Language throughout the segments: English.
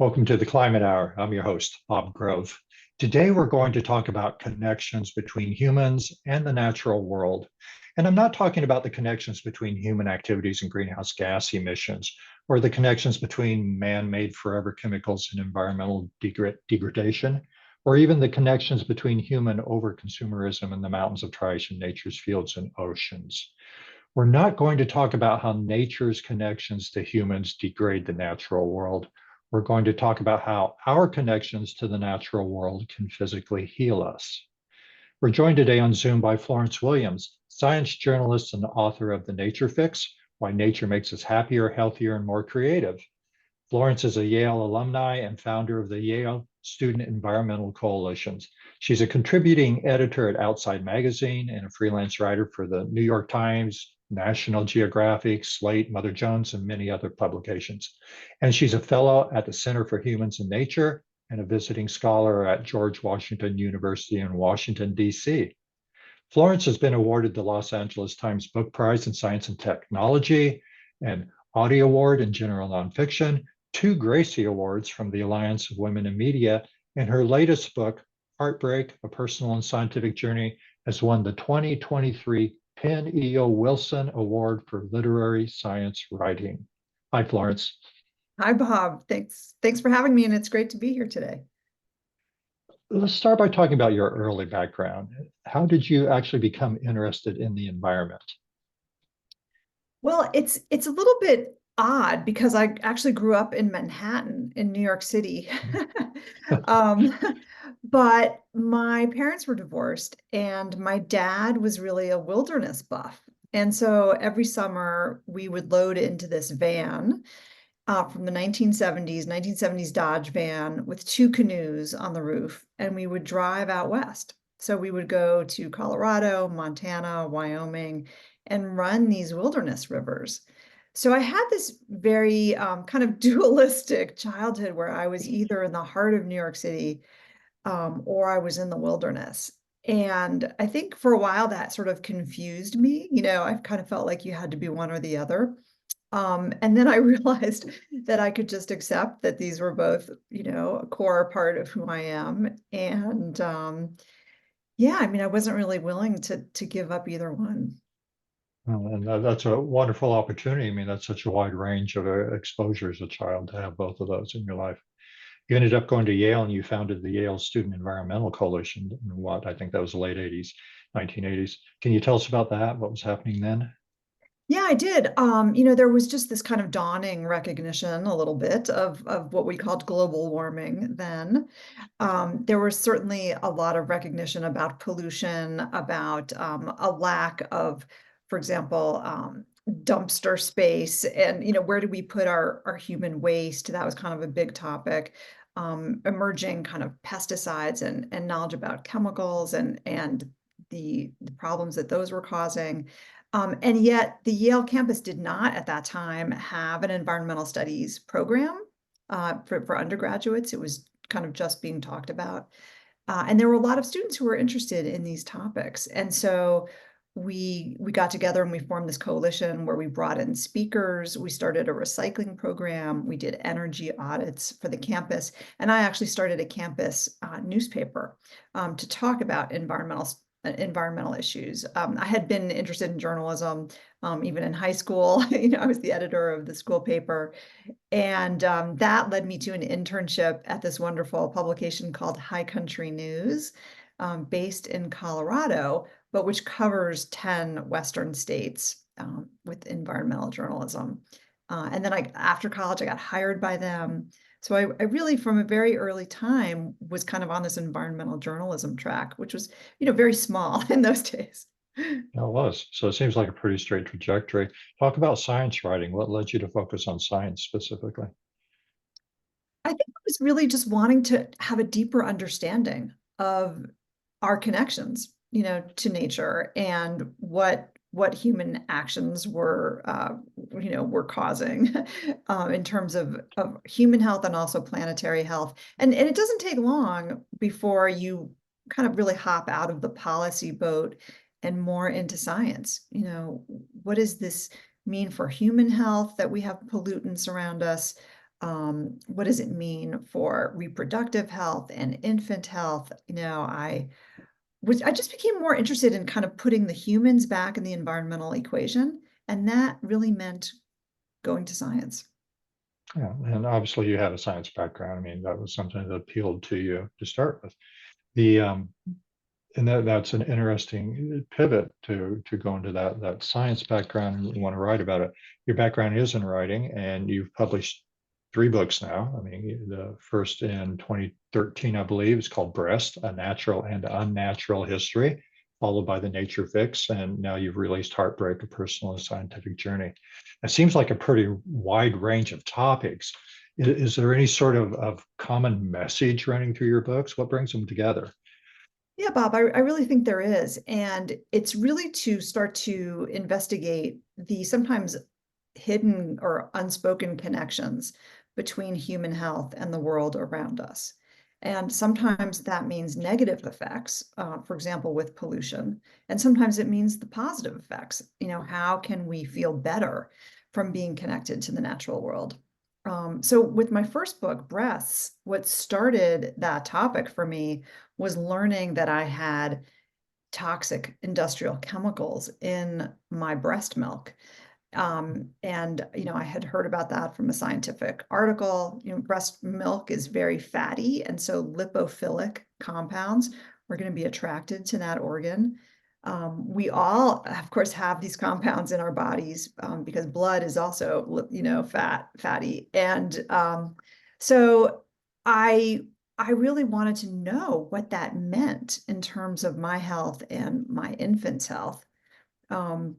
Welcome to the Climate Hour. I'm your host, Bob Grove. Today, we're going to talk about connections between humans and the natural world. And I'm not talking about the connections between human activities and greenhouse gas emissions, or the connections between man-made forever chemicals and environmental degradation, or even the connections between human overconsumerism and the mountains of trash in nature's fields and oceans. We're not going to talk about how nature's connections to humans degrade the natural world. We're going to talk about how our connections to the natural world can physically heal us. We're joined today on Zoom by Florence Williams, science journalist and author of The Nature Fix, Why Nature Makes Us Happier, Healthier, and More Creative. Florence is a Yale alumni and founder of the Yale Student Environmental Coalitions. She's a contributing editor at Outside Magazine and a freelance writer for the New York Times, National Geographic, Slate, Mother Jones, and many other publications. And she's a fellow at the Center for Humans and Nature and a visiting scholar at George Washington University in Washington, D.C. Florence has been awarded the Los Angeles Times Book Prize in Science and Technology, an Audie Award in General Nonfiction, two Gracie Awards from the Alliance of Women in Media, and her latest book, Heartbreak, A Personal and Scientific Journey, has won the 2023 Penn E.O. Wilson Award for Literary Science Writing. Hi, Florence. Hi, Bob. Thanks for having me, and it's great to be here today. Let's start by talking about your early background. How did you actually become interested in the environment? Well, it's a little bit odd because I actually grew up in Manhattan in New York City. Um, but my parents were divorced, and my dad was really a wilderness buff. And so every summer we would load into this van from the 1970s Dodge van with two canoes on the roof, and we would drive out west. So we would go to Colorado, Montana, Wyoming, and run these wilderness rivers. So I had this very kind of dualistic childhood where I was either in the heart of New York City or I was in the wilderness. And I think for a while that sort of confused me. I kind of felt like you had to be one or the other. And then I realized that I could just accept that these were both, a core part of who I am. And yeah, I mean, I wasn't really willing to give up either one. And that's a wonderful opportunity. I mean, that's such a wide range of exposure as a child to have both of those in your life. You ended up going to Yale and you founded the Yale Student Environmental Coalition in what I think that was the late 80s, 1980s. Can you tell us about that? What was happening then? Yeah, I did. There was just this kind of dawning recognition a little bit of what we called global warming then. There was certainly a lot of recognition about pollution, about a lack of, for example, dumpster space, and where do we put our human waste? That was kind of a big topic. Emerging kind of pesticides and knowledge about chemicals and the problems that those were causing. And yet the Yale campus did not at that time have an environmental studies program for undergraduates. It was kind of just being talked about. And there were a lot of students who were interested in these topics. And so we got together and we formed this coalition where we brought in speakers. We started a recycling program. We did energy audits for the campus. And I actually started a campus newspaper to talk about environmental issues. I had been interested in journalism even in high school. I was the editor of the school paper, and that led me to an internship at this wonderful publication called High Country News, based in Colorado, but which covers 10 Western states with environmental journalism. And then after college, I got hired by them. So I really, from a very early time, was kind of on this environmental journalism track, which was, very small in those days. It was. So it seems like a pretty straight trajectory. Talk about science writing. What led you to focus on science specifically? I think it was really just wanting to have a deeper understanding of our connections, to nature and what human actions were causing in terms of human health and also planetary health. And it doesn't take long before you kind of really hop out of the policy boat and more into science. What does this mean for human health that we have pollutants around us? What does it mean for reproductive health and infant health? I just became more interested in kind of putting the humans back in the environmental equation, and that really meant going to science. Yeah, and obviously you had a science background. I mean, that was something that appealed to you to start with. The and that's an interesting pivot to go into that science background, and you want to write about it. Your background is in writing, and you've published 3 books now. I mean, the first in 2013, I believe, is called Breast: A Natural and Unnatural History, followed by The Nature Fix, and now you've released Heartbreak: A Personal and Scientific Journey. It seems like a pretty wide range of topics. Is there any sort of common message running through your books? What brings them together? Yeah, Bob, I really think there is. And it's really to start to investigate the sometimes hidden or unspoken connections between human health and the world around us. And sometimes that means negative effects, for example, with pollution. And sometimes it means the positive effects. How can we feel better from being connected to the natural world? So with my first book, Breasts, what started that topic for me was learning that I had toxic industrial chemicals in my breast milk. And I had heard about that from a scientific article. Breast milk is very fatty, and so lipophilic compounds are going to be attracted to that organ. We all, of course, have these compounds in our bodies because blood is also, fatty. And so I I really wanted to know what that meant in terms of my health and my infant's health. Um,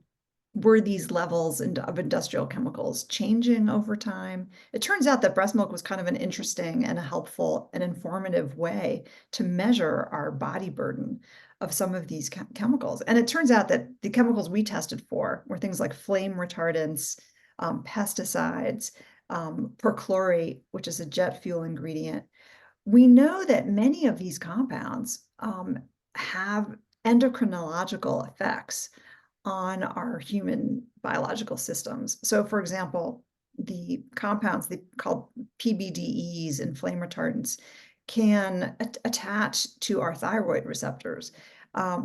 were these levels of industrial chemicals changing over time? It turns out that breast milk was kind of an interesting and a helpful and informative way to measure our body burden of some of these chemicals. And it turns out that the chemicals we tested for were things like flame retardants, pesticides, perchlorate, which is a jet fuel ingredient. We know that many of these compounds have endocrinological effects on our human biological systems. So, for example, the compounds called PBDEs and flame retardants can attach to our thyroid receptors,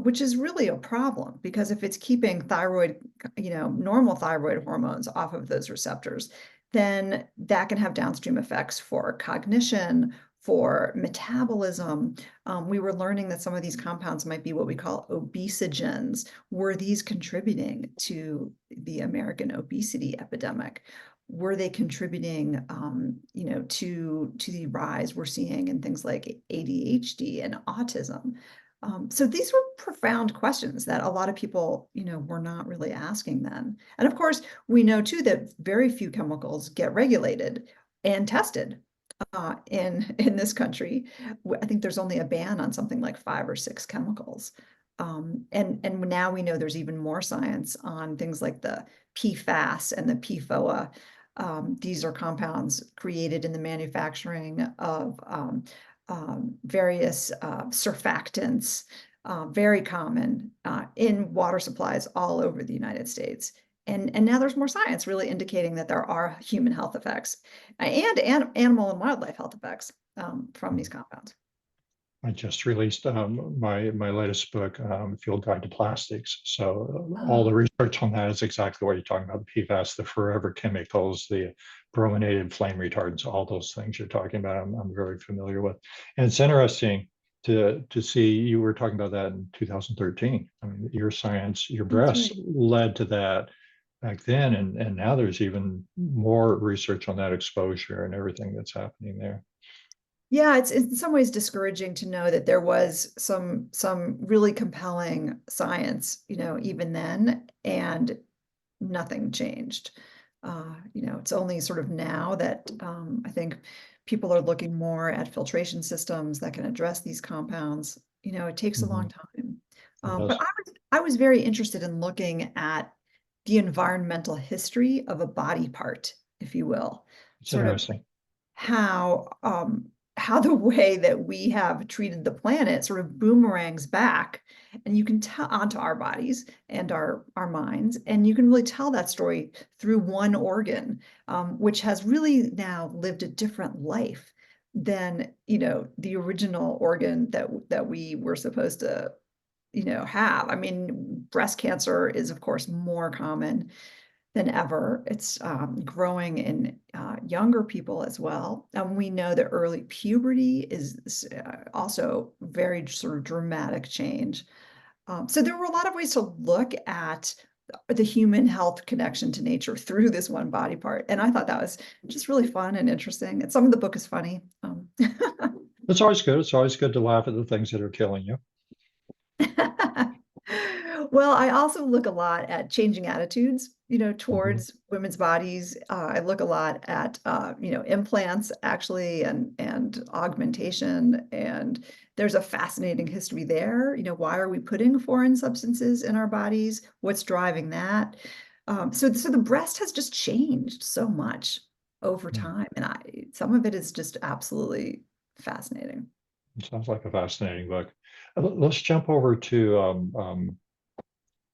which is really a problem because if it's keeping normal thyroid hormones off of those receptors, then that can have downstream effects for cognition, for metabolism. We were learning that some of these compounds might be what we call obesogens. Were these contributing to the American obesity epidemic? Were they contributing, to the rise we're seeing in things like ADHD and autism? So these were profound questions that a lot of people, were not really asking then. And of course, we know too that very few chemicals get regulated and tested in this country. I think there's only a ban on something like 5 or 6 chemicals. And now we know there's even more science on things like the PFAS and the PFOA. These are compounds created in the manufacturing of various surfactants, very common in water supplies all over the United States. And now there's more science really indicating that there are human health effects and animal and wildlife health effects from these compounds. I just released my latest book, Field Guide to Plastics. So all the Oh, research on that is exactly what you're talking about: the PFAS, the forever chemicals, the brominated flame retardants, all those things you're talking about. I'm very familiar with, and it's interesting to see you were talking about that in 2013. I mean, your science, your that's breasts right. led to that back then, and now there's even more research on that exposure and everything that's happening there. Yeah, it's in some ways discouraging to know that there was some really compelling science, even then, and nothing changed. It's only sort of now that I think people are looking more at filtration systems that can address these compounds. It takes a long Mhm. time. It But does. I was very interested in looking at the environmental history of a body part, if you will, It's sort of interesting. how how the way that we have treated the planet sort of boomerangs back, and you can tell onto our bodies and our minds, and you can really tell that story through one organ, which has really now lived a different life than, the original organ that we were supposed to, have. I mean, breast cancer is, of course, more common than ever. It's growing in younger people as well. And we know that early puberty is also very sort of dramatic change. So there were a lot of ways to look at the human health connection to nature through this one body part. And I thought that was just really fun and interesting. And some of the book is funny. It's always good. It's always good to laugh at the things that are killing you. Well, I also look a lot at changing attitudes, Mhm. towards women's bodies. I look a lot at, implants actually and augmentation. And there's a fascinating history there. Why are we putting foreign substances in our bodies? What's driving that? So the breast has just changed so much over Hmm. time, and some of it is just absolutely fascinating. It sounds like a fascinating book. Let's jump over to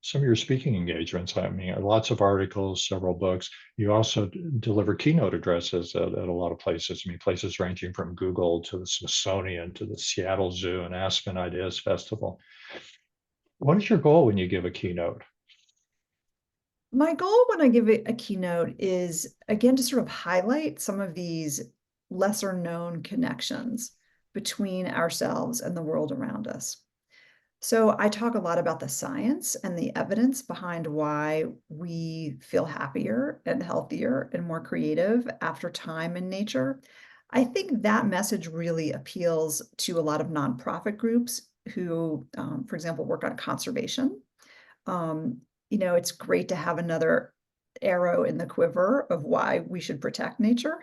some of your speaking engagements. I mean, lots of articles, several books. You also deliver keynote addresses at a lot of places. I mean, places ranging from Google to the Smithsonian to the Seattle Zoo and Aspen Ideas Festival. What is your goal when you give a keynote? My goal when I give a keynote is, again, to sort of highlight some of these lesser known connections between ourselves and the world around us. So I talk a lot about the science and the evidence behind why we feel happier and healthier and more creative after time in nature. I think that message really appeals to a lot of nonprofit groups who, for example, work on conservation. It's great to have another arrow in the quiver of why we should protect nature.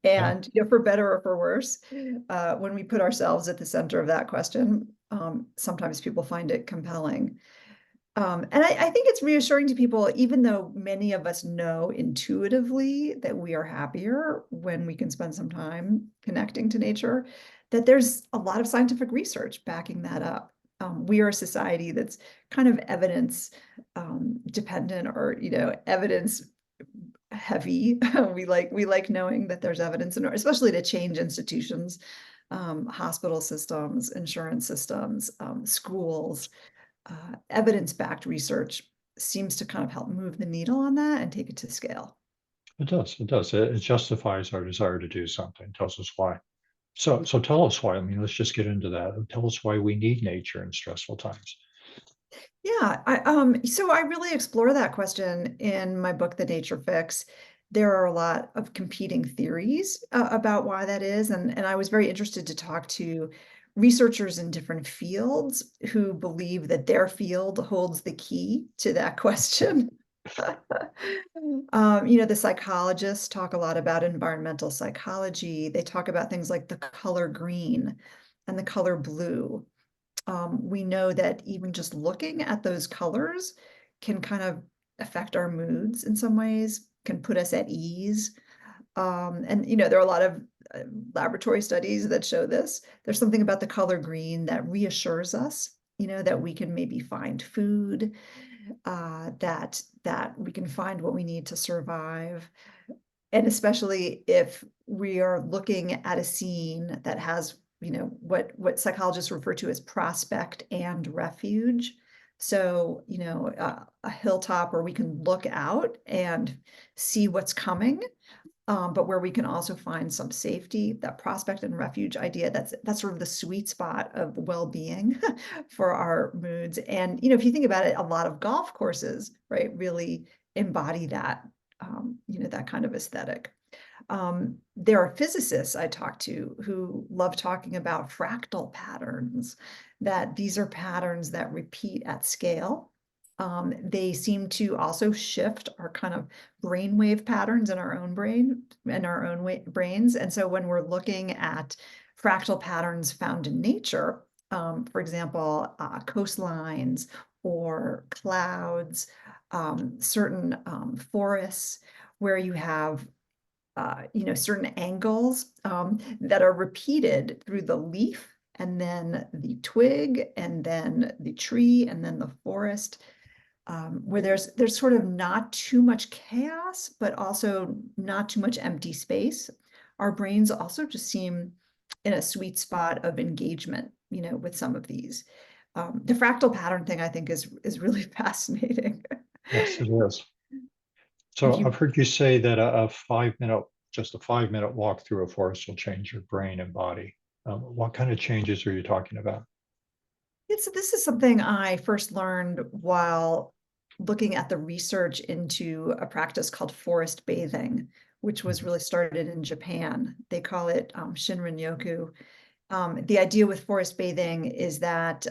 Yeah, And, for better or for worse, when we put ourselves at the center of that question, sometimes people find it compelling. And I think it's reassuring to people, even though many of us know intuitively that we are happier when we can spend some time connecting to nature, that there's a lot of scientific research backing that up. We are a society that's kind of evidence dependent, or evidence heavy. We like knowing that there's evidence, and especially to change institutions, hospital systems, insurance systems, schools. Evidence-backed research seems to kind of help move the needle on that and take it to scale. it does. It does. It justifies our desire to do something, tells us why. So tell us why. I mean, let's just get into that. Tell us why we need nature in stressful times. Yeah, so I really explore that question in my book, The Nature Fix. There are a lot of competing theories about why that is, and I was very interested to talk to researchers in different fields who believe that their field holds the key to that question. The psychologists talk a lot about environmental psychology. They talk about things like the color green and the color blue. We know that even just looking at those colors can kind of affect our moods in some ways, can put us at ease. And there are a lot of laboratory studies that show this. There's something about the color green that reassures us, that we can maybe find food, that we can find what we need to survive. And especially if we are looking at a scene that has, what psychologists refer to as prospect and refuge. So, a hilltop where we can look out and see what's coming, but where we can also find some safety. That prospect and refuge idea, that's sort of the sweet spot of well-being for our moods. And if you think about it, a lot of golf courses, right, really embody that, that kind of aesthetic. There are physicists I talk to who love talking about fractal patterns, that these are patterns that repeat at scale. They seem to also shift our kind of brainwave patterns in our own brain and our own brains. And so when we're looking at fractal patterns found in nature, for example, coastlines or clouds, certain forests where you have certain angles that are repeated through the leaf, and then the twig, and then the tree, and then the forest, where there's sort of not too much chaos, but also not too much empty space. Our brains also just seem in a sweet spot of engagement, with some of these. The fractal pattern thing, I think, is really fascinating. Yes, it is. If So I've you heard you say that just a 5 minute walk through a forest will change your brain and body. What kind of changes are you talking about? This is something I first learned while looking at the research into a practice called forest bathing, which was Mhm. really started in Japan. They call it Shinrin-yoku. The idea with forest bathing is that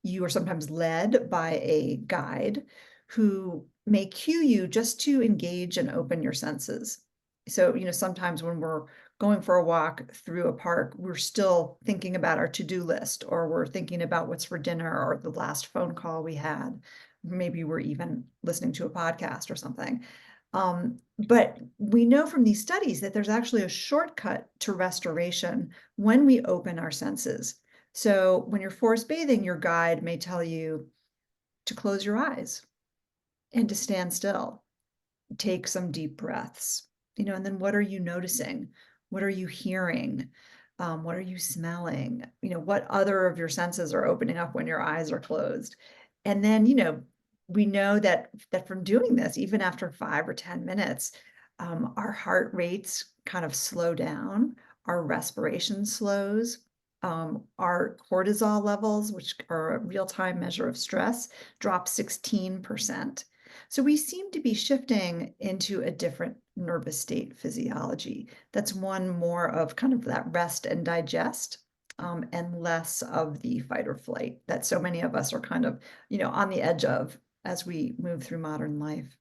you are sometimes led by a guide who may cue you just to engage and open your senses. So, sometimes when we're going for a walk through a park, we're still thinking about our to-do list, or we're thinking about what's for dinner, or the last phone call we had. Maybe we're even listening to a podcast or something. But we know from these studies that there's actually a shortcut to restoration when we open our senses. So when you're forest bathing, your guide may tell you to close your eyes and to stand still, take some deep breaths, and then what are you noticing? What are you hearing? What are you smelling? What other of your senses are opening up when your eyes are closed? And then, we know that from doing this, even after 5 or 10 minutes, our heart rates kind of slow down, our respiration slows, our cortisol levels, which are a real-time measure of stress, drop 16%. So we seem to be shifting into a different nervous state physiology. That's one more of kind of that rest and digest, and less of the fight or flight that so many of us are kind of, on the edge of as we move through modern life.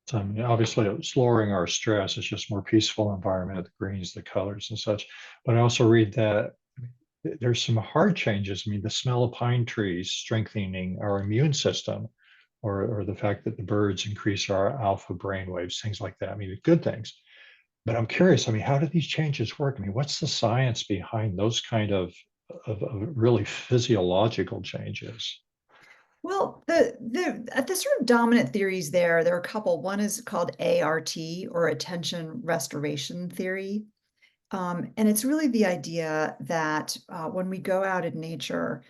So, I mean, obviously, it's lowering our stress. It's just more peaceful environment, the greens, the colors, and such. But I also read that there's some hard changes. I mean, the smell of pine trees strengthening our immune system, or the fact that the birds increase our alpha brain waves, things like that. I mean, good things. But I'm curious, I mean, how do these changes work? I mean, what's the science behind those kind of really physiological changes? Well, the sort of dominant theories there are a couple. One is called ART, or attention restoration theory. And it's really the idea that when we go out in nature,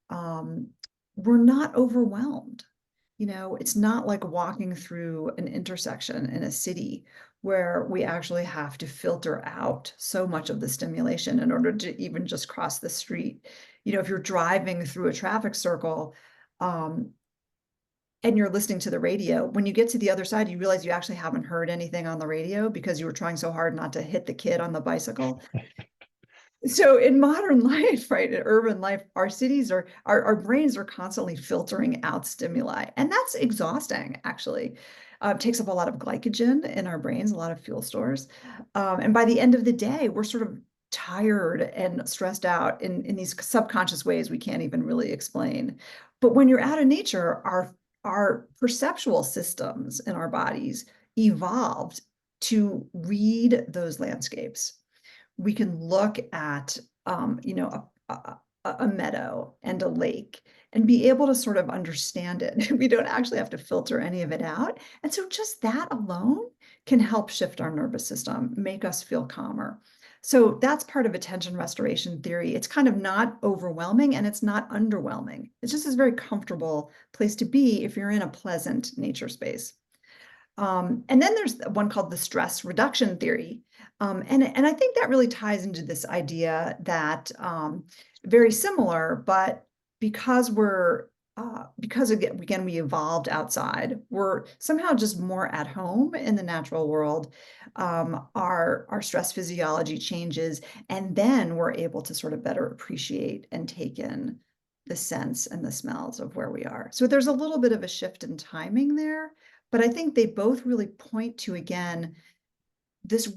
um, we're not overwhelmed. It's not like walking through an intersection in a city where we actually have to filter out so much of the stimulation in order to even just cross the street. If you're driving through a traffic circle, um, and you're listening to the radio, when you get to the other side, you realize you actually haven't heard anything on the radio because you were trying so hard not to hit the kid on the bicycle. So in modern life, right, in urban life, our cities our brains are constantly filtering out stimuli, and that's exhausting, actually. It takes up a lot of glycogen in our brains, a lot of fuel stores. And by the end of the day, we're sort of tired and stressed out in these subconscious ways we can't even really explain. But when you're out in nature, our perceptual systems in our bodies evolved to read those landscapes. We can look at a meadow and a lake and be able to sort of understand it. We don't actually have to filter any of it out. And so just that alone can help shift our nervous system, make us feel calmer. So that's part of attention restoration theory. It's kind of not overwhelming and it's not underwhelming. It's just a very comfortable place to be if you're in a pleasant nature space. And then there's one called the stress reduction theory. And I think that really ties into this idea that very similar, but because because again, we evolved outside, we're somehow just more at home in the natural world. Our stress physiology changes, and then we're able to sort of better appreciate and take in the scents and the smells of where we are. So there's a little bit of a shift in timing there, but I think they both really point to, again, this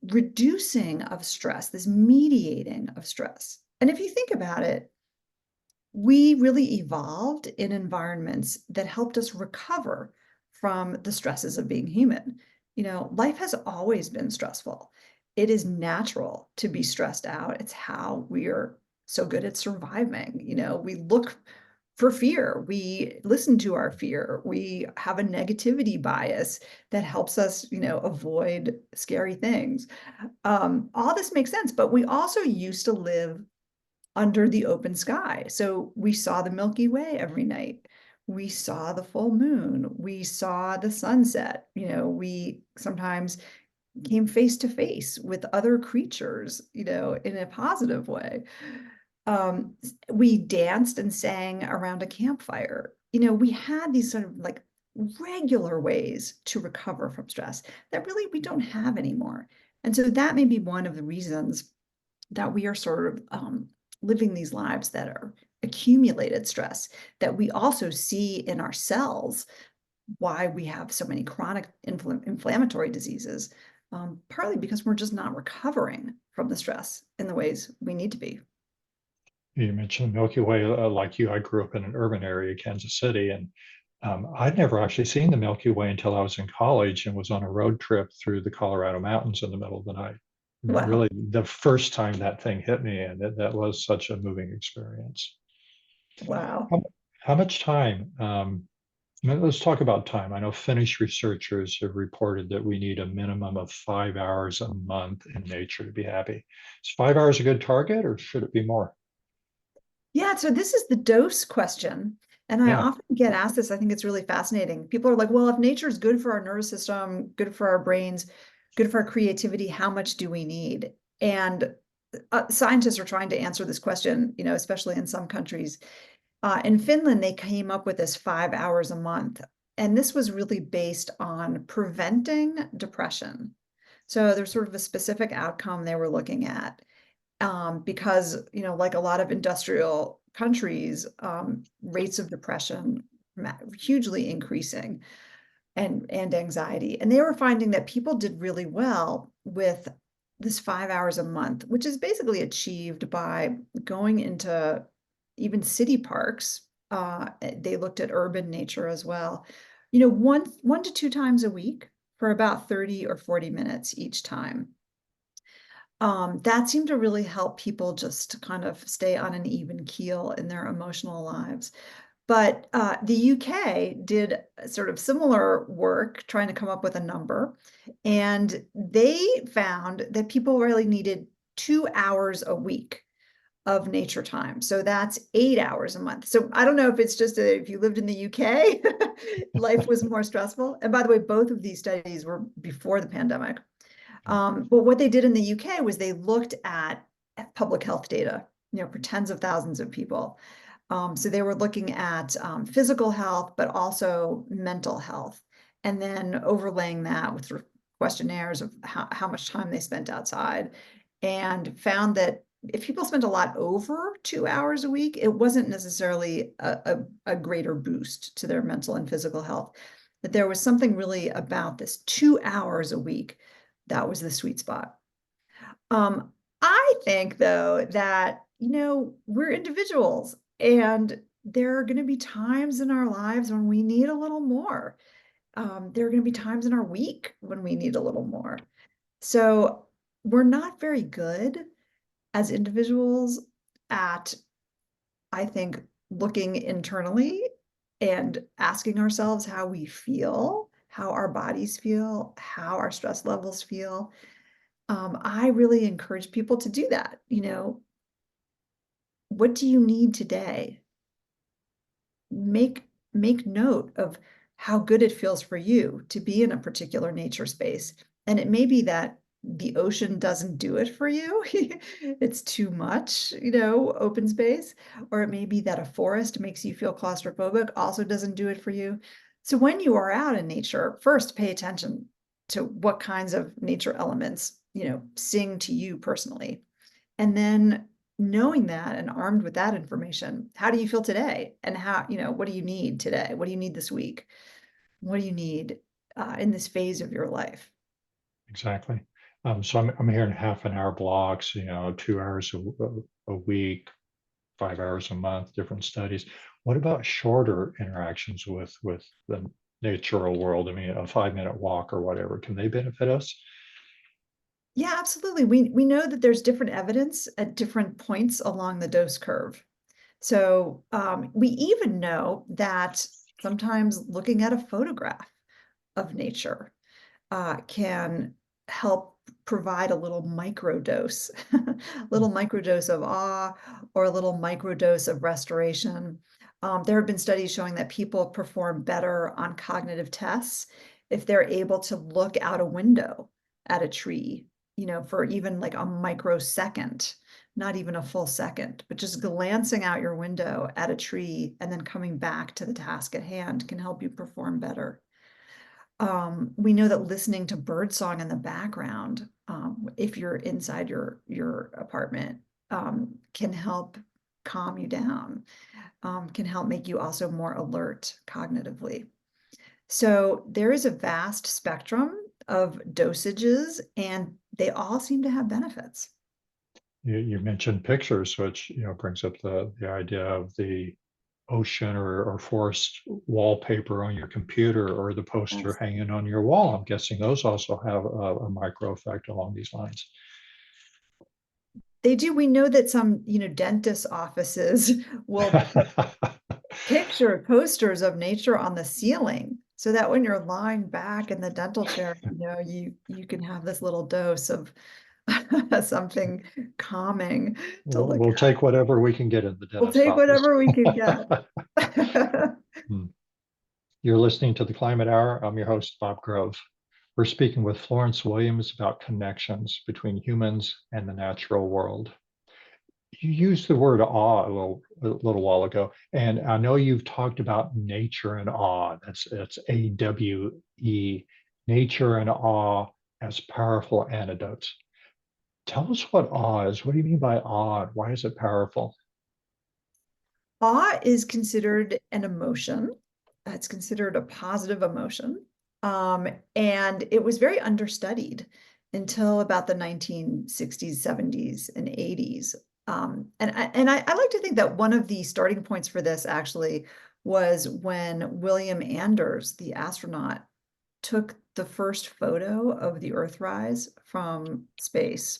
reducing of stress, this mediating of stress. And if you think about it, we really evolved in environments that helped us recover from the stresses of being human. Life has always been stressful. It is natural to be stressed out. It's how we are so good at surviving. We look for fear. We listen to our fear. We have a negativity bias that helps us, avoid scary things. All this makes sense, but we also used to live under the open sky. So we saw the Milky Way every night. We saw the full moon. We saw the sunset. We sometimes came face to face with other creatures, in a positive way. We danced and sang around a campfire. We had these sort of like regular ways to recover from stress that really we don't have anymore. And so that may be one of the reasons that we are sort of living these lives that are accumulated stress, that we also see in our cells why we have so many chronic inflammatory diseases, partly because we're just not recovering from the stress in the ways we need to be. You mentioned the Milky Way, like you, I grew up in an urban area, Kansas City, and I'd never actually seen the Milky Way until I was in college and was on a road trip through the Colorado mountains in the middle of the night. Wow. Really, the first time that thing hit me, and that was such a moving experience. Wow. How much time? Let's talk about time. I know Finnish researchers have reported that we need a minimum of 5 hours a month in nature to be happy. Is 5 hours a good target, or should it be more? Yeah, so this is the dose question. And I Yeah. often get asked this. I think it's really fascinating. People are like, well, if nature is good for our nervous system, good for our brains, good for our creativity, how much do we need? And scientists are trying to answer this question, especially in some countries. In Finland, they came up with this 5 hours a month. And this was really based on preventing depression. So there's sort of a specific outcome they were looking at, because, like a lot of industrial countries, rates of depression hugely increasing, and anxiety. And they were finding that people did really well with this 5 hours a month, which is basically achieved by going into even city parks. They looked at urban nature as well, one to two times a week for about 30 or 40 minutes each time. That seemed to really help people just kind of stay on an even keel in their emotional lives. But the UK did sort of similar work trying to come up with a number, and they found that people really needed 2 hours a week of nature time. So that's 8 hours a month. So I don't know if it's just if you lived in the UK, life was more stressful. And by the way, both of these studies were before the pandemic. But what they did in the UK was they looked at public health data, for tens of thousands of people. So they were looking at physical health, but also mental health, and then overlaying that with sort of questionnaires of how much time they spent outside, and found that if people spent a lot over 2 hours a week, it wasn't necessarily a greater boost to their mental and physical health. That there was something really about this 2 hours a week that was the sweet spot. I think though that, we're individuals, and there are going to be times in our lives when we need a little more. There are going to be times in our week when we need a little more. So we're not very good as individuals at, I think, looking internally and asking ourselves how we feel, how our bodies feel, how our stress levels feel. I really encourage people to do that. What do you need today? Make note of how good it feels for you to be in a particular nature space. And it may be that the ocean doesn't do it for you. It's too much, open space. Or it may be that a forest makes you feel claustrophobic, also doesn't do it for you. So when you are out in nature, first pay attention to what kinds of nature elements, sing to you personally. And then knowing that and armed with that information, how do you feel today? And what do you need today? What do you need this week? What do you need in this phase of your life? Exactly. So I'm hearing half an hour blocks, 2 hours a week, 5 hours a month, different studies. What about shorter interactions with the natural world? I mean, a 5-minute walk or whatever, can they benefit us? Yeah, absolutely. We know that there's different evidence at different points along the dose curve. So we even know that sometimes looking at a photograph of nature can help provide a little microdose, little microdose of awe or a little microdose of restoration. There have been studies showing that people perform better on cognitive tests if they're able to look out a window at a tree, for even like a microsecond, not even a full second, but just glancing out your window at a tree and then coming back to the task at hand can help you perform better. We know that listening to birdsong in the background, if you're inside your apartment, can help calm you down, can help make you also more alert cognitively. So there is a vast spectrum of dosages, and they all seem to have benefits. You mentioned pictures, which brings up the idea of the ocean or forest wallpaper on your computer or the poster Yes. hanging on your wall. I'm guessing those also have a micro effect along these lines. They do. We know that some, dentist offices will put picture posters of nature on the ceiling so that when you're lying back in the dental chair, you can have this little dose of something calming to look We'll at. take whatever we can get in the We'll dentist take office. whatever we can get. Hmm. You're listening to the Climate Hour. I'm your host, Bob Grove. We're speaking with Florence Williams about connections between humans and the natural world. You used the word awe a little while ago, and I know you've talked about nature and awe. That's AWE, nature and awe as powerful antidotes. Tell us what awe is. What do you mean by awe? Why is it powerful? Awe is considered an emotion. It's considered a positive emotion. And it was very understudied until about the 1960s, 70s, and 80s. And I like to think that one of the starting points for this actually was when William Anders, the astronaut, took the first photo of the Earthrise from space.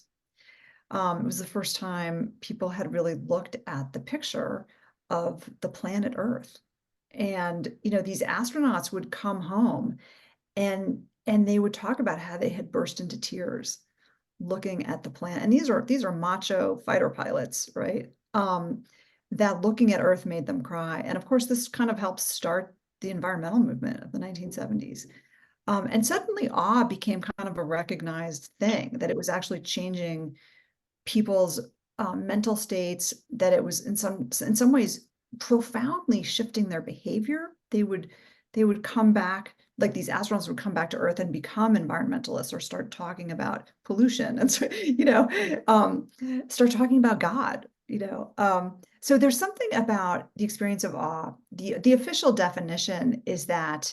It was the first time people had really looked at the picture of the planet Earth. And, these astronauts would come home and they would talk about how they had burst into tears looking at the planet. And these are macho fighter pilots, right? That looking at Earth made them cry. And of course, this kind of helped start the environmental movement of the 1970s. And suddenly awe became kind of a recognized thing, that it was actually changing people's mental states, that it was in some ways profoundly shifting their behavior. They would come back, like these astronauts would come back to Earth and become environmentalists or start talking about pollution and so, start talking about God. So there's something about the experience of awe. The official definition is that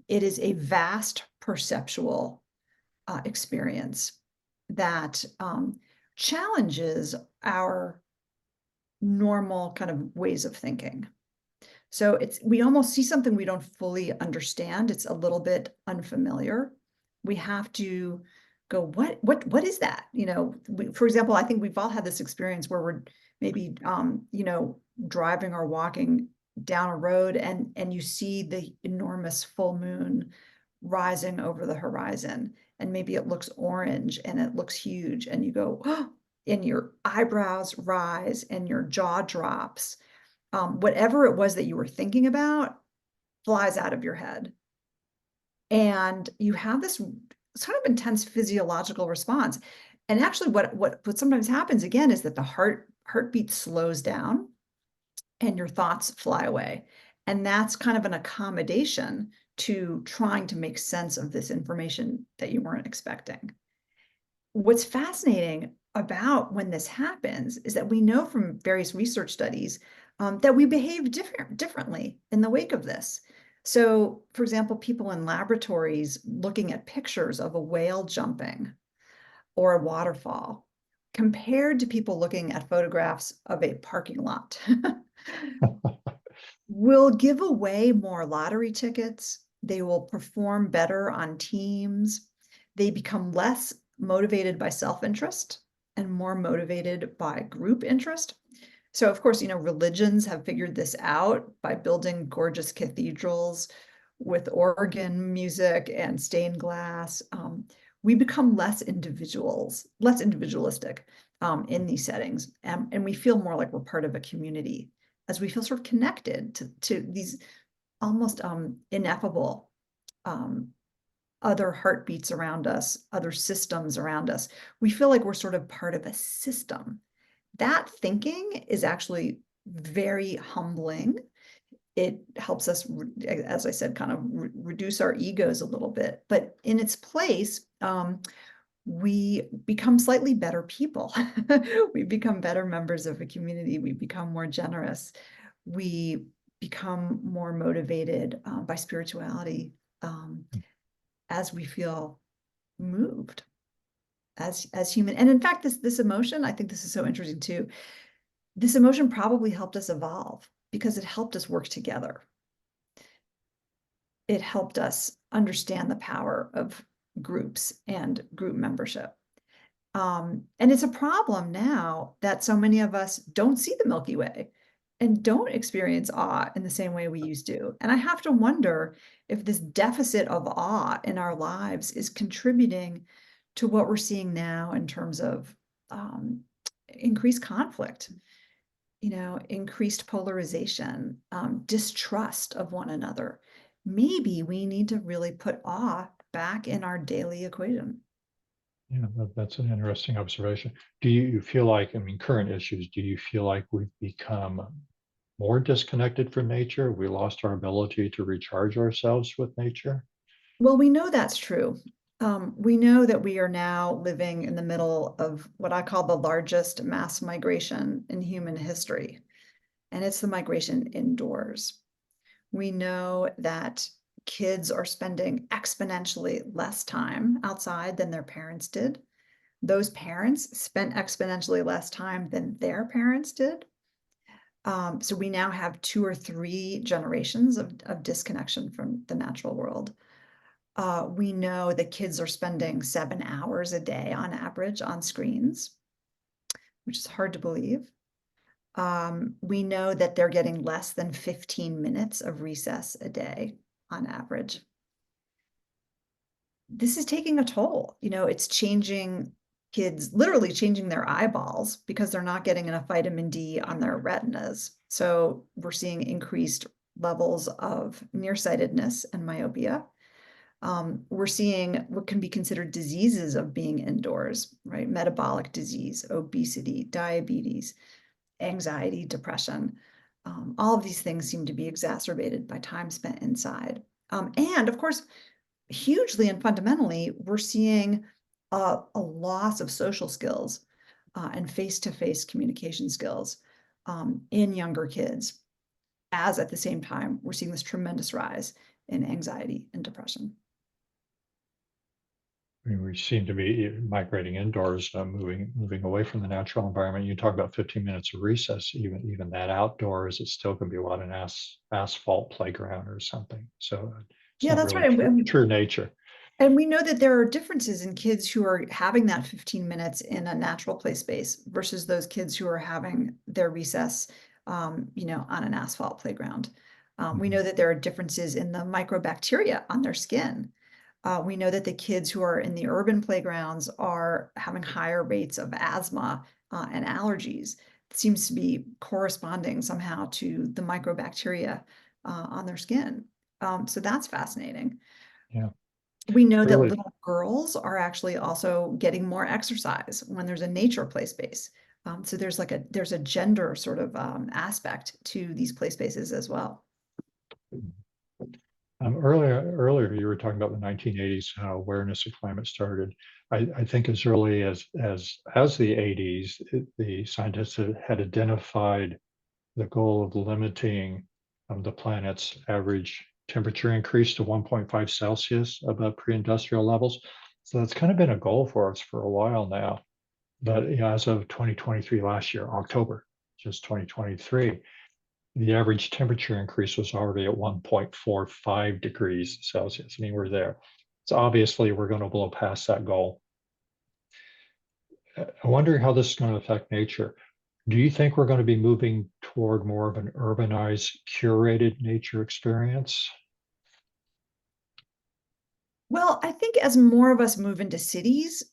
it is a vast perceptual experience that challenges our normal kind of ways of thinking. So we almost see something we don't fully understand. It's a little bit unfamiliar. We have to go, what is that? For example, I think we've all had this experience where we're maybe driving or walking down a road and you see the enormous full moon rising over the horizon, and maybe it looks orange and it looks huge, and you go, oh, and your eyebrows rise and your jaw drops. Whatever it was that you were thinking about flies out of your head. And you have this sort of intense physiological response. And actually what sometimes happens again is that the heartbeat slows down and your thoughts fly away. And that's kind of an accommodation to trying to make sense of this information that you weren't expecting. What's fascinating about when this happens is that we know from various research studies that we behave differently in the wake of this. So, for example, people in laboratories looking at pictures of a whale jumping or a waterfall compared to people looking at photographs of a parking lot will give away more lottery tickets, They will perform better on teams. They become less motivated by self-interest and more motivated by group interest. So, of course, religions have figured this out by building gorgeous cathedrals with organ music and stained glass. We become less individualistic in these settings, and we feel more like we're part of a community as we feel sort of connected to these almost ineffable other heartbeats around us, other systems around us. We feel like we're sort of part of a system. That thinking is actually very humbling. It helps us, as I said, kind of reduce our egos a little bit. But in its place, we become slightly better people. We become better members of a community. We become more generous. We become more motivated by spirituality as we feel moved as human. And in fact, this emotion, I think this is so interesting too. This emotion probably helped us evolve because it helped us work together. It helped us understand the power of groups and group membership. And it's a problem now that so many of us don't see the Milky Way and don't experience awe in the same way we used to. And I have to wonder if this deficit of awe in our lives is contributing to what we're seeing now in terms of increased conflict, increased polarization, distrust of one another. Maybe we need to really put awe back in our daily equation. Yeah, that's an interesting observation. Do you feel like, current issues, do you feel like we've become more disconnected from nature? We lost our ability to recharge ourselves with nature? Well, we know that's true. We know that we are now living in the middle of what I call the largest mass migration in human history, and it's the migration indoors. We know that kids are spending exponentially less time outside than their parents did. Those parents spent exponentially less time than their parents did. So we now have 2 or 3 generations of disconnection from the natural world. We know that kids are spending 7 hours a day on average on screens, which is hard to believe. We know that they're getting less than 15 minutes of recess a day on average. This is taking a toll. It's changing kids, literally changing their eyeballs because they're not getting enough vitamin D on their retinas. So we're seeing increased levels of nearsightedness and myopia. We're seeing what can be considered diseases of being indoors, right? Metabolic disease, obesity, diabetes, anxiety, depression. All of these things seem to be exacerbated by time spent inside. And of course, hugely and fundamentally, we're seeing a loss of social skills and face-to-face communication skills in younger kids, as at the same time, we're seeing this tremendous rise in anxiety and depression. We seem to be migrating indoors, moving away from the natural environment. You talk about 15 minutes of recess, even that outdoors, it's still going to be an asphalt playground or something. So it's Yeah, not that's really right. true nature. And we know that there are differences in kids who are having that 15 minutes in a natural play space versus those kids who are having their recess, on an asphalt playground. We know that there are differences in the microbacteria on their skin. We know that the kids who are in the urban playgrounds are having higher rates of asthma and allergies. It seems to be corresponding somehow to the microbacteria on their skin. So that's fascinating. Yeah. We know that Really, little girls are actually also getting more exercise when there's a nature play space. So there's a gender sort of aspect to these play spaces as well. earlier you were talking about the 1980s, how awareness of climate started. I think as early as the 80s, the scientists had identified the goal of limiting the planet's average temperature increase to 1.5 Celsius above pre-industrial levels. So that's kind of been a goal for us for a while now. But as of 2023, last year, October, just 2023, the average temperature increase was already at 1.45 degrees Celsius. I mean, we're there. So obviously we're going to blow past that goal. I wonder how this is going to affect nature. Do you think we're going to be moving toward more of an urbanized, curated nature experience? Well, I think as more of us move into cities,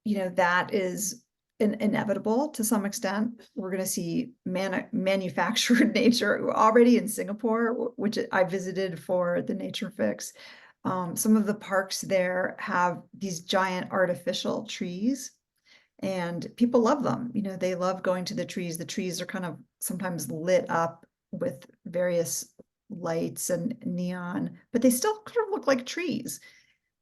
that is inevitable to some extent. We're going to see manufactured nature already in Singapore, which I visited for the Nature Fix. Some of the parks there have these giant artificial trees, and people love them. They love going to the trees. The trees are kind of sometimes lit up with various lights and neon, but they still kind of look like trees.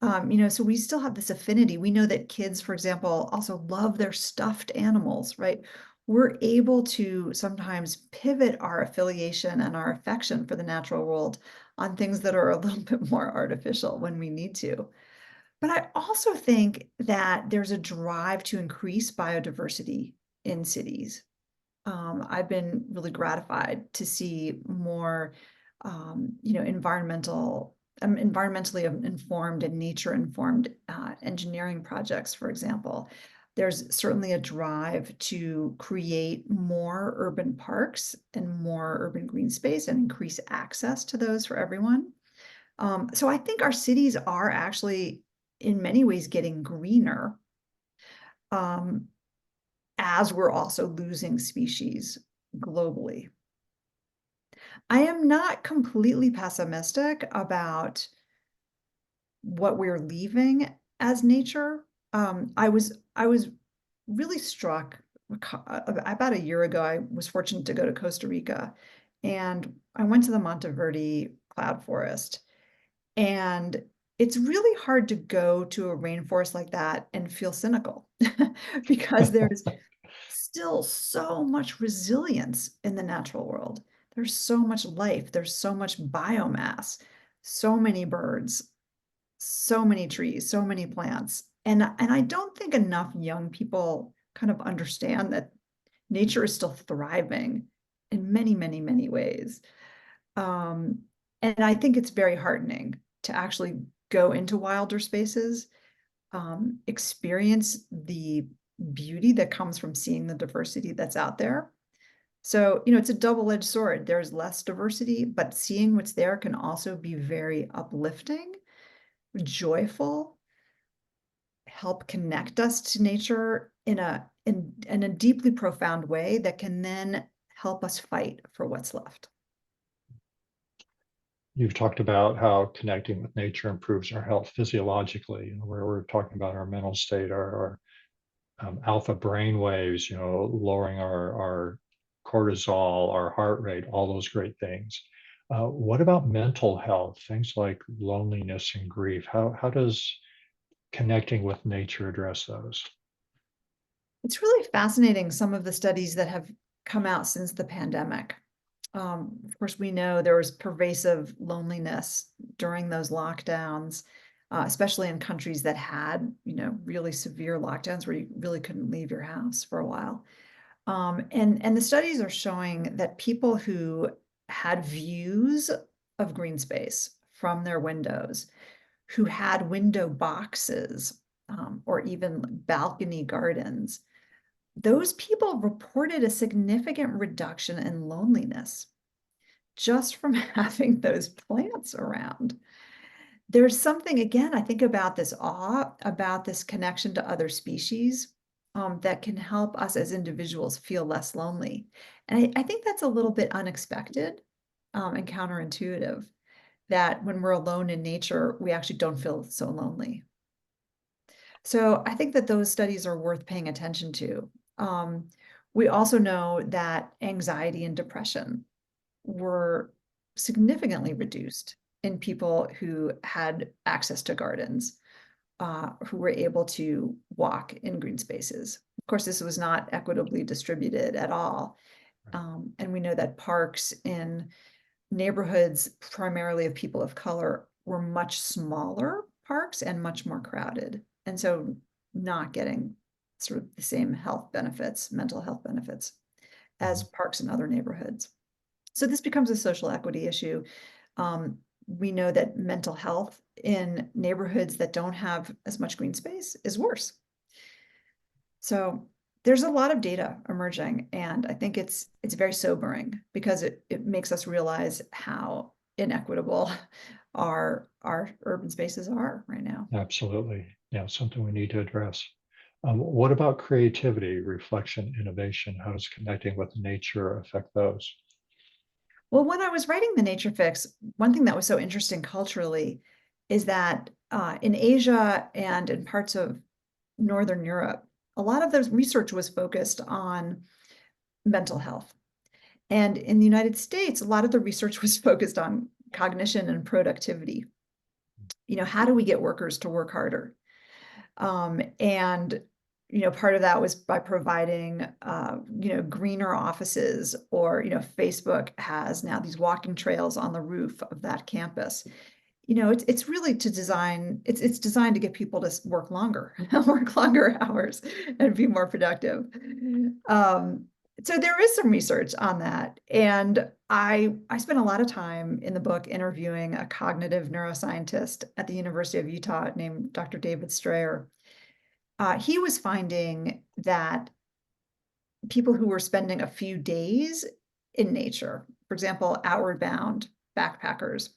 So we still have this affinity. We know that kids, for example, also love their stuffed animals, right? We're able to sometimes pivot our affiliation and our affection for the natural world on things that are a little bit more artificial when we need to. But I also think that there's a drive to increase biodiversity in cities. I've been really gratified to see more, environmentally informed and nature informed engineering projects, for example. There's certainly a drive to create more urban parks and more urban green space and increase access to those for everyone. So I think our cities are actually, in many ways, getting greener. Um, as we're also losing species globally. I am not completely pessimistic about what we're leaving as nature. I was really struck about a year ago. I was fortunate to go to Costa Rica, and I went to the Monteverde cloud forest. And it's really hard to go to a rainforest like that and feel cynical because there's still so much resilience in the natural world. There's so much life, there's so much biomass, so many birds, so many trees, so many plants. And I don't think enough young people kind of understand that nature is still thriving in many, many, many ways. Um, and I think it's very heartening to actually go into wilder spaces, experience the beauty that comes from seeing the diversity that's out there. So, it's a double-edged sword. There's less diversity, but seeing what's there can also be very uplifting, joyful, help connect us to nature in a deeply profound way that can then help us fight for what's left. You've talked about how connecting with nature improves our health physiologically, where we're talking about our mental state, our alpha brain waves, lowering our cortisol, our heart rate, all those great things. What about mental health, things like loneliness and grief? How does connecting with nature address those? It's really fascinating, some of the studies that have come out since the pandemic. Of course, we know there was pervasive loneliness during those lockdowns, especially in countries that had, really severe lockdowns where you really couldn't leave your house for a while. And the studies are showing that people who had views of green space from their windows, who had window boxes, or even balcony gardens, those people reported a significant reduction in loneliness just from having those plants around. There's something, again, I think about this awe, about this connection to other species, that can help us as individuals feel less lonely. And I think that's a little bit unexpected, and counterintuitive, that when we're alone in nature, we actually don't feel so lonely. So I think that those studies are worth paying attention to. We also know that anxiety and depression were significantly reduced in people who had access to gardens, who were able to walk in green spaces. Of course, this was not equitably distributed at all. And we know that parks in neighborhoods, primarily of people of color, were much smaller parks and much more crowded. And so not getting sort of the same health benefits, mental health benefits, as parks in other neighborhoods. So this becomes a social equity issue. We know that mental health in neighborhoods that don't have as much green space is worse. So there's a lot of data emerging, and I think it's very sobering because it makes us realize how inequitable our urban spaces are right now. Absolutely. Yeah, something we need to address. What about creativity, reflection, innovation? How does connecting with nature affect those? Well, when I was writing the Nature Fix, one thing that was so interesting culturally is that in Asia and in parts of Northern Europe, a lot of the research was focused on mental health. And in the United States, a lot of the research was focused on cognition and productivity. How do we get workers to work harder? And part of that was by providing greener offices, or Facebook has now these walking trails on the roof of that campus. It's really to design, it's designed to get people to work longer, work longer hours and be more productive. So there is some research on that. And I spent a lot of time in the book interviewing a cognitive neuroscientist at the University of Utah named Dr. David Strayer. He was finding that people who were spending a few days in nature, for example, outward bound backpackers,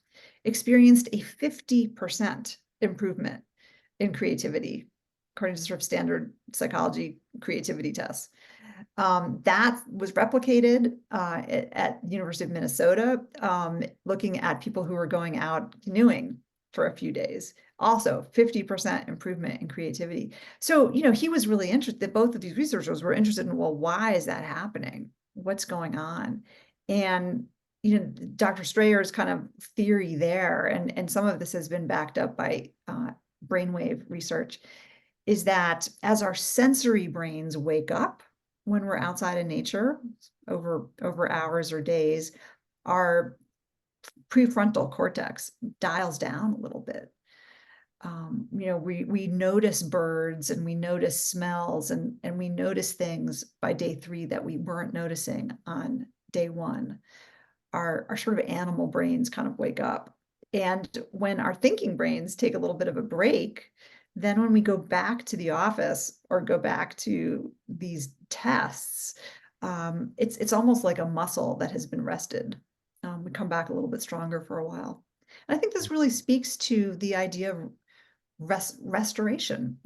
experienced a 50% improvement in creativity, according to sort of standard psychology creativity tests. That was replicated at the University of Minnesota, looking at people who were going out canoeing for a few days. Also, 50% improvement in creativity. So, he was really interested, both of these researchers were interested in, well, why is that happening? What's going on? And, Dr. Strayer's kind of theory there, and some of this has been backed up by brainwave research, is that as our sensory brains wake up when we're outside in nature over hours or days, our prefrontal cortex dials down a little bit. We notice birds and we notice smells, and we notice things by day 3 that we weren't noticing on day 1. Our sort of animal brains kind of wake up. And when our thinking brains take a little bit of a break, then when we go back to the office or go back to these tests, it's almost like a muscle that has been rested. We come back a little bit stronger for a while. And I think this really speaks to the idea of restoration.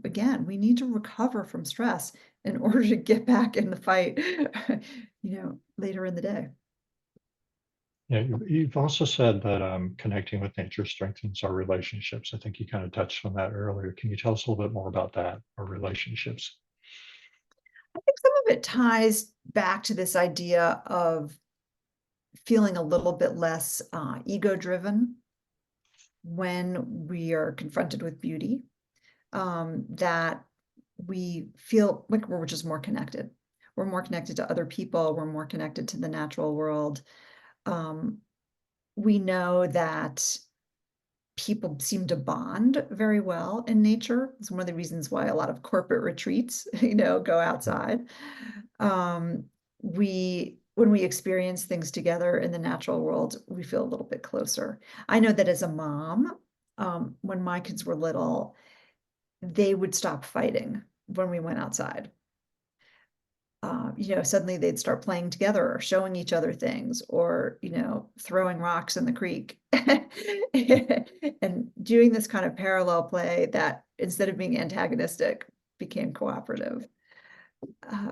Again, we need to recover from stress in order to get back in the fight, later in the day. Yeah, you've also said that connecting with nature strengthens our relationships. I think you kind of touched on that earlier. Can you tell us a little bit more about that, our relationships? I think some of it ties back to this idea of feeling a little bit less ego-driven when we are confronted with beauty, that we feel like we're just more connected. We're more connected to other people. We're more connected to the natural world. We know that people seem to bond very well in nature. It's one of the reasons why a lot of corporate retreats, go outside. When we experience things together in the natural world, we feel a little bit closer. I know that as a mom, when my kids were little, they would stop fighting when we went outside. Suddenly they'd start playing together or showing each other things, or, throwing rocks in the creek and doing this kind of parallel play that, instead of being antagonistic, became cooperative.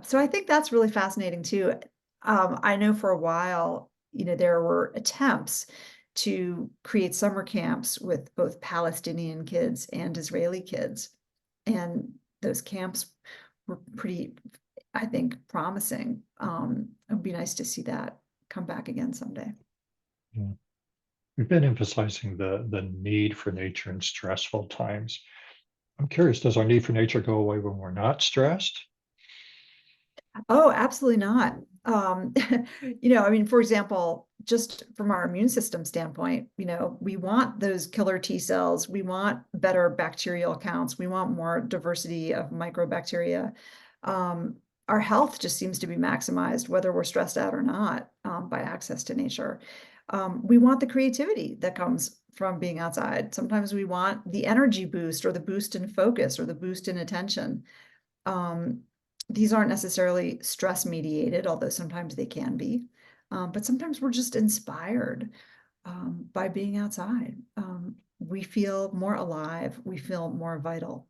So I think that's really fascinating too. I know for a while, there were attempts to create summer camps with both Palestinian kids and Israeli kids. And those camps were pretty, I think, promising. It would be nice to see that come back again someday. Yeah. We've been emphasizing the need for nature in stressful times. I'm curious, does our need for nature go away when we're not stressed? Oh, absolutely not. For example, just from our immune system standpoint, we want those killer T cells, we want better bacterial counts, we want more diversity of microbacteria. our health just seems to be maximized, whether we're stressed out or not, by access to nature. We want the creativity that comes from being outside. Sometimes we want the energy boost or the boost in focus or the boost in attention. These aren't necessarily stress mediated, although sometimes they can be. But sometimes we're just inspired by being outside. We feel more alive. We feel more vital.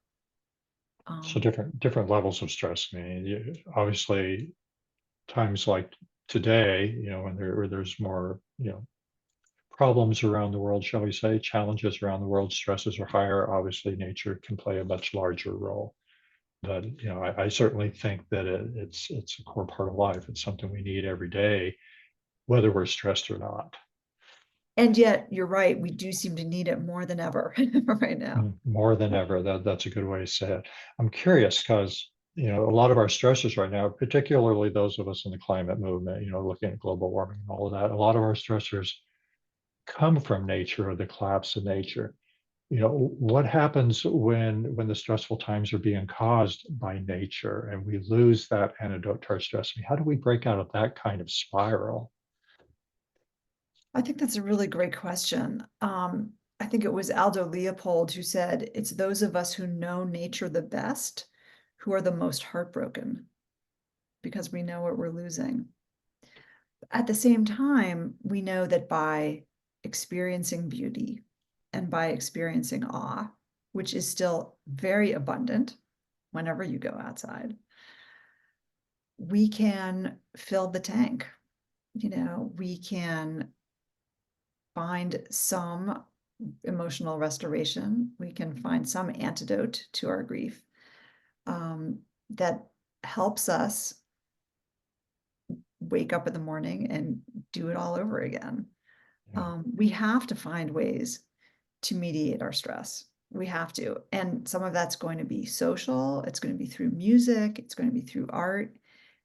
So Um, different levels of stress. I mean, obviously times like today, when there's more, problems around the world, shall we say, challenges around the world, stresses are higher. Obviously, nature can play a much larger role. But I certainly think that it's a core part of life. It's something we need every day, whether we're stressed or not. and yet, you're right, we do seem to need it more than ever right now. More than ever. That's a good way to say it. I'm curious because a lot of our stressors right now, particularly those of us in the climate movement, looking at global warming and all of that, a lot of our stressors come from nature or the collapse of nature. What happens when the stressful times are being caused by nature and we lose that antidote to our stress? I mean, how do we break out of that kind of spiral? I think that's a really great question. I think it was Aldo Leopold who said, it's those of us who know nature the best who are the most heartbroken because we know what we're losing. At the same time, we know that by experiencing beauty and by experiencing awe, which is still very abundant whenever you go outside, we can fill the tank. We can find some emotional restoration. We can find some antidote to our grief that helps us wake up in the morning and do it all over again. Yeah. We have to find ways to mediate our stress. We have to. And some of that's going to be social, it's going to be through music, it's going to be through art,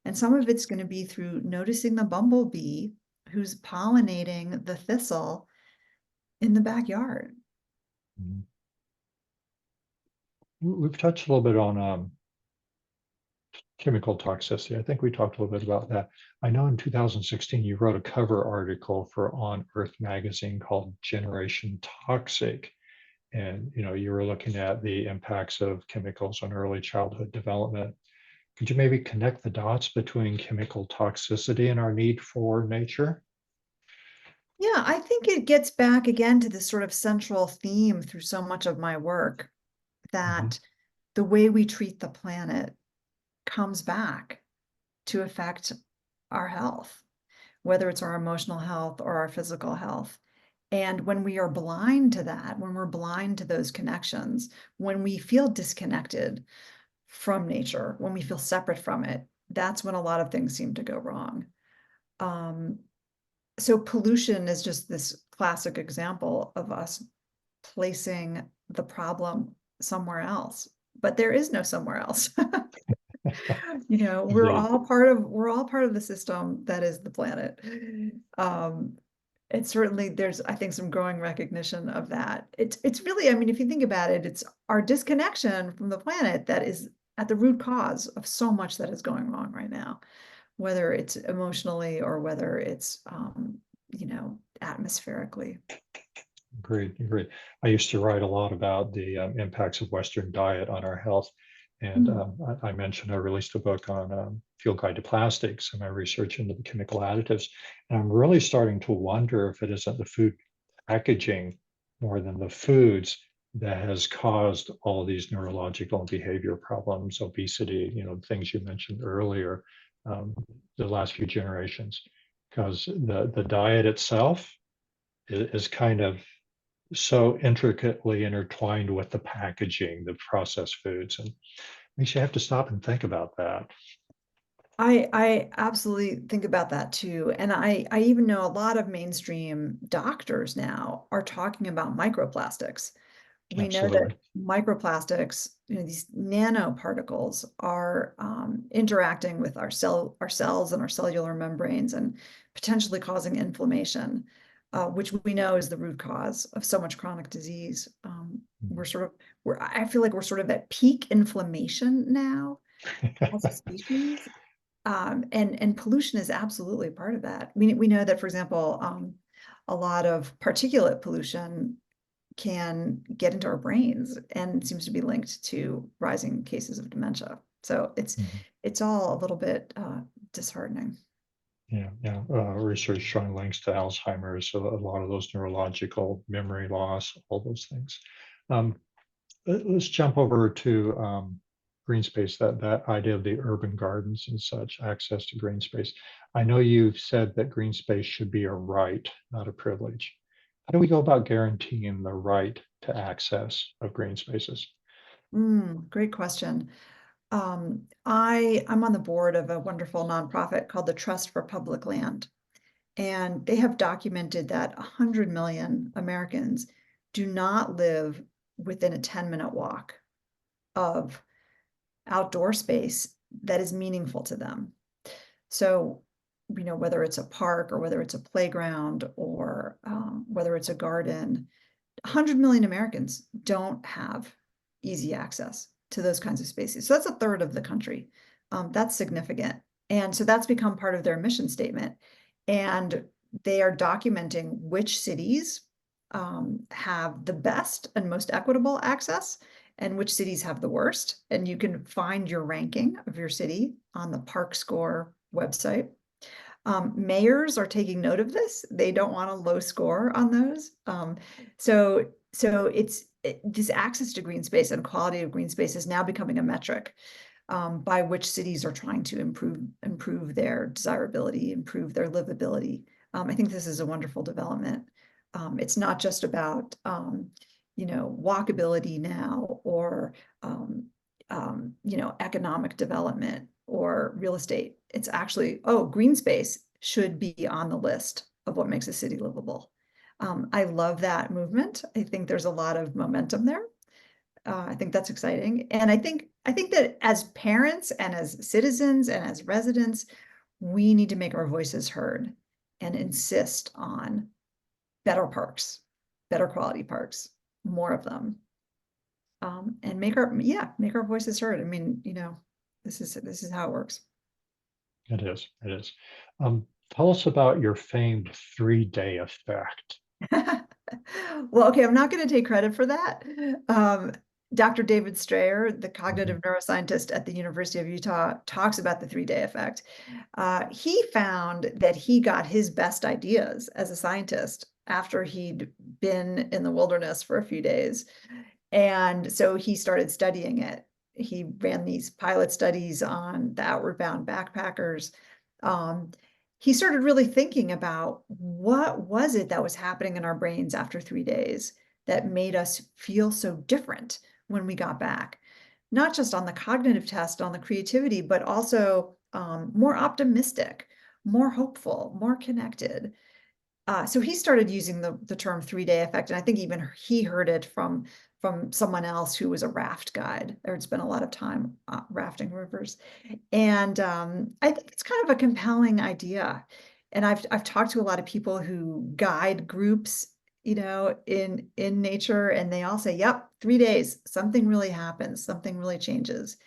and some of it's going to be through noticing the bumblebee who's pollinating the thistle in the backyard. Mhm. We've touched a little bit on chemical toxicity. I think we talked a little bit about that. I know in 2016 you wrote a cover article for On Earth magazine called Generation Toxic. And you were looking at the impacts of chemicals on early childhood development. Could you maybe connect the dots between chemical toxicity and our need for nature? Yeah, I think it gets back again to this sort of central theme through so much of my work Mhm. that the way we treat the planet comes back to affect our health, whether it's our emotional health or our physical health. And when we are blind to that, when we're blind to those connections, when we feel disconnected from nature, when we feel separate from it, that's when a lot of things seem to go wrong. So pollution is just this classic example of us placing the problem somewhere else, but there is no somewhere else. Indeed. We're all part of the system that is the planet. Um, it's certainly there's I think some growing recognition of that. It's really, I mean, if you think about it, it's our disconnection from the planet that is at the root cause of so much that is going wrong right now, whether it's emotionally or whether it's atmospherically. Agreed, agreed. I used to write a lot about the impacts of Western diet on our health. And Mm. I mentioned I released a book on Field Guide to Plastics and my research into the chemical additives. And I'm really starting to wonder if it isn't the food packaging more than the foods that has caused all of these neurological and behavior problems, obesity, things you mentioned earlier, the last few generations. Because the diet itself is kind of so intricately intertwined with the packaging, the processed foods, and makes you have to stop and think about that. I absolutely think about that too. And I even know a lot of mainstream doctors now are talking about microplastics. We know that Absolutely. microplastics, these nanoparticles are interacting with our cells and our cellular membranes and potentially causing inflammation, which we know is the root cause of so much chronic disease. I feel like we're sort of at peak inflammation now as a species. And pollution is absolutely part of that. We know that, for example, a lot of particulate pollution can get into our brains and seems to be linked to rising cases of dementia. So Mhm. it's all a little bit disheartening. Yeah, yeah. Research showing links to Alzheimer's, so a lot of those neurological memory loss, all those things. Um, let's jump over to green space, that idea of the urban gardens and such, access to green space. I know you've said that green space should be a right, not a privilege. How do we go about guaranteeing the right to access of green spaces? Great question. I'm on the board of a wonderful nonprofit called the Trust for Public Land. And they have documented that 100 million Americans do not live within a 10-minute walk of outdoor space that is meaningful to them. So, whether it's a park or whether it's a playground or whether it's a garden, 100 million Americans don't have easy access to those kinds of spaces. So that's a third of the country. That's significant. And so that's become part of their mission statement. And they are documenting which cities have the best and most equitable access and which cities have the worst. And you can find your ranking of your city on the Park Score website. Mayors are taking note of this. They don't want a low score on those. So this access to green space and quality of green space is now becoming a metric by which cities are trying to improve their desirability, improve their livability. I think this is a wonderful development. It's not just about walkability now or economic development or real estate. It's actually, green space should be on the list of what makes a city livable. I love that movement. I think there's a lot of momentum there. I think that's exciting. And I think that as parents and as citizens and as residents, we need to make our voices heard and insist on better parks, better quality parks, more of them. And make our voices heard. I mean, this is how it works. It is, it is. Tell us about your famed 3-day effect. Well, okay, I'm not going to take credit for that. Dr. David Strayer, the Mhm. cognitive neuroscientist at the University of Utah, talks about the 3-day effect. He found that he got his best ideas as a scientist after he'd been in the wilderness for a few days. And so he started studying it. He ran these pilot studies on the outward bound backpackers. Um, he started really thinking about what was it that was happening in our brains after 3 days that made us feel so different when we got back. Not just on the cognitive test, on the creativity, but also more optimistic, more hopeful, more connected. So he started using the term 3-day effect, and I think even he heard it from someone else who was a raft guide or had spent a lot of time rafting rivers. And I think it's kind of a compelling idea. And I've talked to a lot of people who guide groups, in nature, and they all say, "Yep, 3 days, something really happens, something really changes."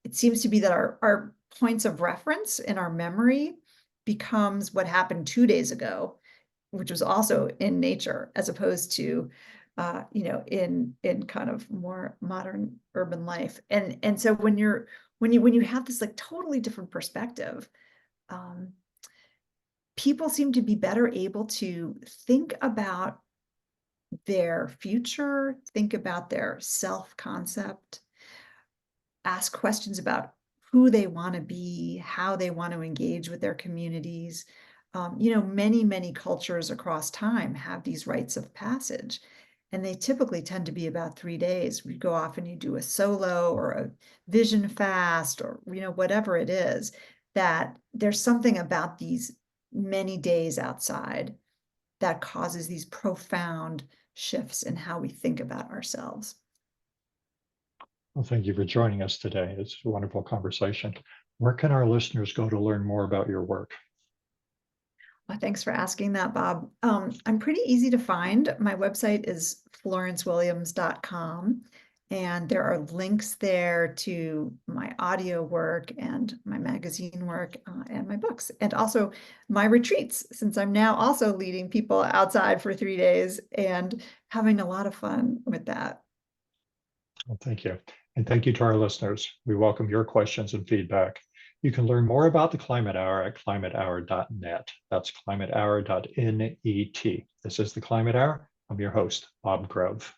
It seems to be that our points of reference in our memory becomes what happened 2 days ago, which was also in nature, as opposed to in kind of more modern urban life. And so when you have this like totally different perspective, um, people seem to be better able to think about their future, think about their self-concept, ask questions about who they want to be, how they want to engage with their communities. Many cultures across time have these rites of passage, and they typically tend to be about 3 days. We go off and you do a solo or a vision fast or, whatever it is, that there's something about these many days outside that causes these profound shifts in how we think about ourselves. Well, thank you for joining us today. It's a wonderful conversation. Where can our listeners go to learn more about your work? Well, thanks for asking that, Bob. I'm pretty easy to find. My website is florencewilliams.com. And there are links there to my audio work and my magazine work and my books, and also my retreats, since I'm now also leading people outside for 3 days and having a lot of fun with that. Well, thank you. And thank you to our listeners. We welcome your questions and feedback. You can learn more about the Climate Hour at climatehour.net. That's climatehour.net. This is the Climate Hour. I'm your host, Bob Grove.